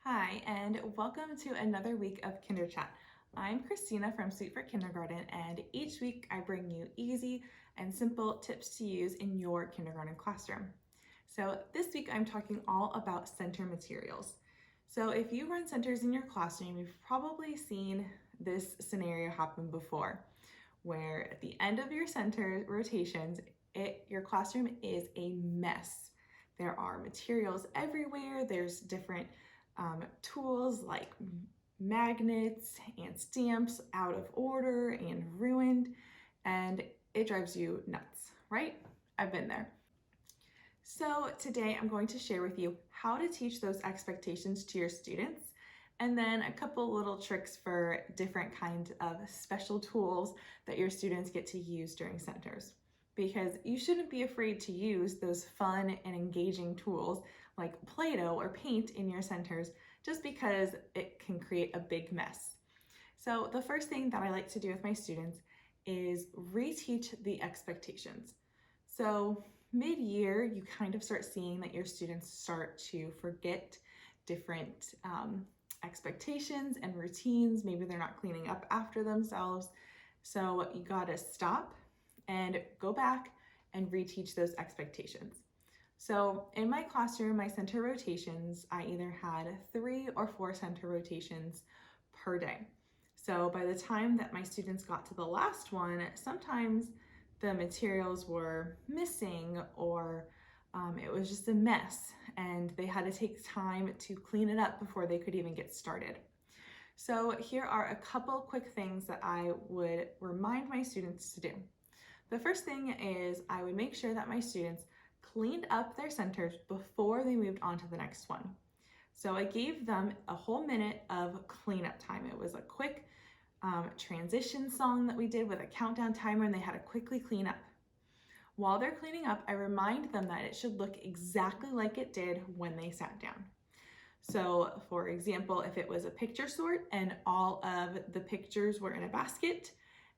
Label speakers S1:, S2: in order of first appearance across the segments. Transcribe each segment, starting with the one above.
S1: Hi, and welcome to another week of Kinder Chat. I'm Christina from Sweet for Kindergarten, and each week I bring you easy and simple tips to use in your kindergarten classroom. So this week I'm talking all about center materials. So if you run centers in your classroom, you've probably seen this scenario happen before, where at the end of your center rotations, your classroom is a mess. There are materials everywhere, there's different tools like magnets and stamps out of order and ruined, and it drives you nuts, right? I've been there. So today I'm going to share with you how to teach those expectations to your students, and then a couple little tricks for different kinds of special tools that your students get to use during centers. Because you shouldn't be afraid to use those fun and engaging tools like Play-Doh or paint in your centers just because it can create a big mess. So the first thing that I like to do with my students is reteach the expectations. So mid-year, you kind of start seeing that your students start to forget different expectations and routines. Maybe they're not cleaning up after themselves. So you gotta stop and go back and reteach those expectations. So in my classroom, my center rotations, I either had 3 or 4 center rotations per day. So by the time that my students got to the last one, sometimes the materials were missing or it was just a mess and they had to take time to clean it up before they could even get started. So here are a couple quick things that I would remind my students to do. The first thing is I would make sure that my students cleaned up their centers before they moved on to the next one. So I gave them a whole minute of cleanup time. It was a quick transition song that we did with a countdown timer, and they had to quickly clean up. While they're cleaning up, I remind them that it should look exactly like it did when they sat down. So for example, if it was a picture sort and all of the pictures were in a basket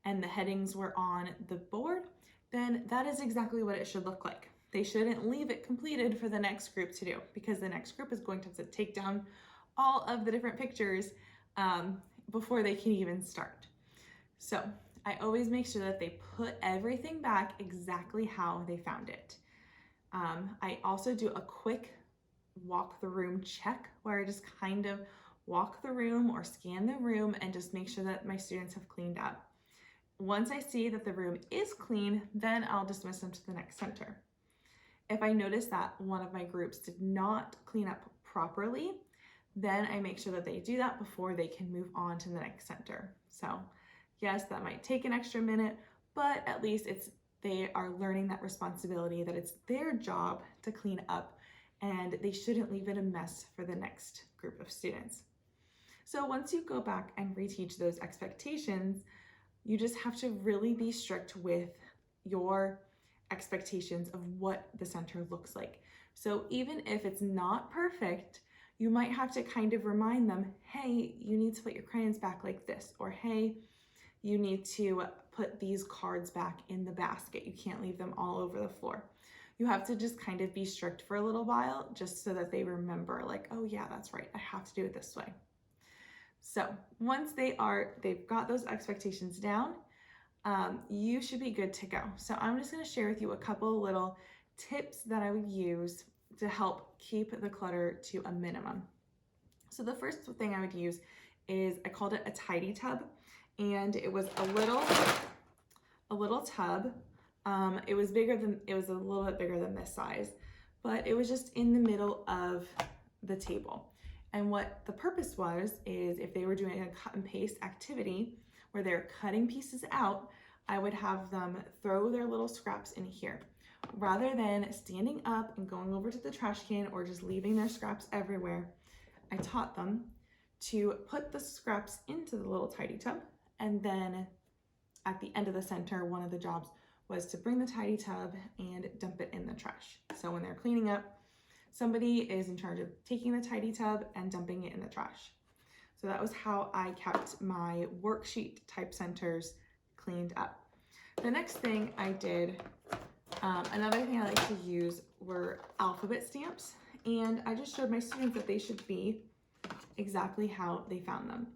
S1: and the headings were on the board, then that is exactly what it should look like. They shouldn't leave it completed for the next group to do, because the next group is going to have to take down all of the different pictures before they can even start. So I always make sure that they put everything back exactly how they found it. I also do a quick walk the room check where I just kind of walk the room or scan the room and just make sure that my students have cleaned up. Once I see that the room is clean, then I'll dismiss them to the next center. If I notice that one of my groups did not clean up properly, then I make sure that they do that before they can move on to the next center. So yes, that might take an extra minute, but at least they are learning that responsibility, that it's their job to clean up and they shouldn't leave it a mess for the next group of students. So once you go back and reteach those expectations, you just have to really be strict with your expectations of what the center looks like. So even if it's not perfect, you might have to kind of remind them, hey, you need to put your crayons back like this, or hey, you need to put these cards back in the basket. You can't leave them all over the floor. You have to just kind of be strict for a little while just so that they remember, like, oh yeah, that's right, I have to do it this way. So once they've got those expectations down, you should be good to go. So I'm just going to share with you a couple little tips that I would use to help keep the clutter to a minimum. So the first thing I would use is, I called it a tidy tub, and it was a little tub. It was a little bit bigger than this size, but it was just in the middle of the table. And what the purpose was is, if they were doing a cut and paste activity where they're cutting pieces out, I would have them throw their little scraps in here. Rather than standing up and going over to the trash can or just leaving their scraps everywhere, I taught them to put the scraps into the little tidy tub, and then at the end of the center, one of the jobs was to bring the tidy tub and dump it in the trash. So when they're cleaning up, somebody is in charge of taking the tidy tub and dumping it in the trash. So that was how I kept my worksheet type centers cleaned up. The next thing I did, another thing I like to use were alphabet stamps. And I just showed my students that they should be exactly how they found them.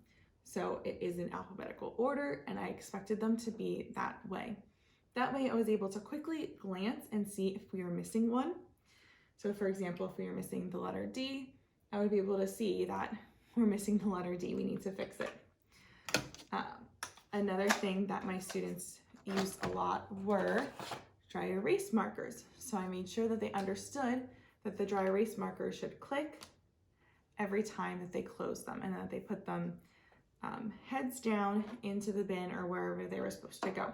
S1: So it is in alphabetical order, and I expected them to be that way. That way I was able to quickly glance and see if we were missing one. So for example, if we were missing the letter D, I would be able to see that we're missing the letter D, we need to fix it. Another thing that my students used a lot were dry erase markers. So I made sure that they understood that the dry erase markers should click every time that they close them, and that they put them heads down into the bin or wherever they were supposed to go.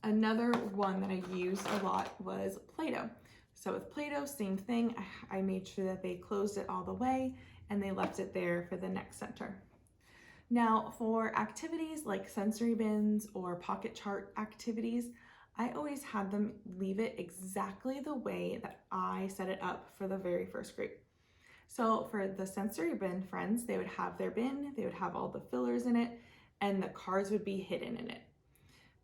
S1: Another one that I used a lot was Play-Doh. So with Play-Doh, same thing. I made sure that they closed it all the way and they left it there for the next center. Now for activities like sensory bins or pocket chart activities, I always had them leave it exactly the way that I set it up for the very first group. So for the sensory bin friends, they would have their bin, they would have all the fillers in it, and the cards would be hidden in it.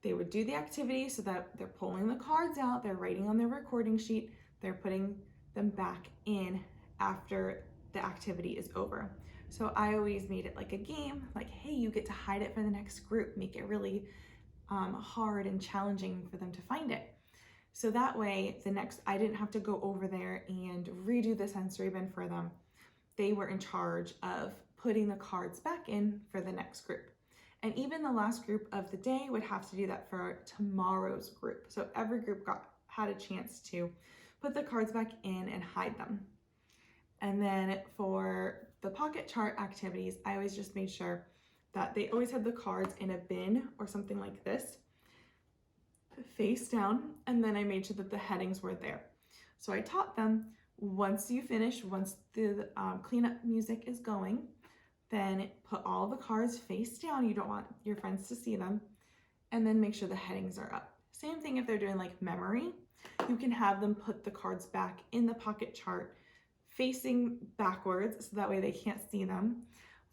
S1: They would do the activity so that they're pulling the cards out, they're writing on their recording sheet, they're putting them back in after the activity is over. So I always made it like a game, like, hey, you get to hide it for the next group, make it really hard and challenging for them to find it. So that way, I didn't have to go over there and redo the sensory bin for them. They were in charge of putting the cards back in for the next group. And even the last group of the day would have to do that for tomorrow's group. So every group had a chance to put the cards back in and hide them. And then for the pocket chart activities, I always just made sure that they always had the cards in a bin or something like this, face down, and then I made sure that the headings were there. So I taught them, once the cleanup music is going, then put all the cards face down. You don't want your friends to see them. And then make sure the headings are up. Same thing if they're doing like memory. You can have them put the cards back in the pocket chart facing backwards, so that way they can't see them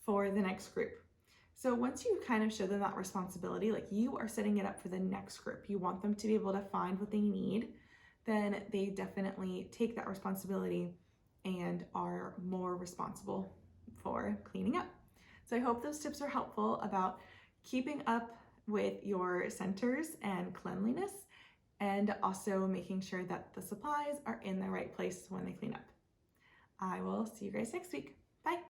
S1: for the next group. So once you kind of show them that responsibility, like you are setting it up for the next group, you want them to be able to find what they need, then they definitely take that responsibility and are more responsible for cleaning up. So I hope those tips are helpful about keeping up with your centers and cleanliness, and also making sure that the supplies are in the right place when they clean up. I will see you guys next week.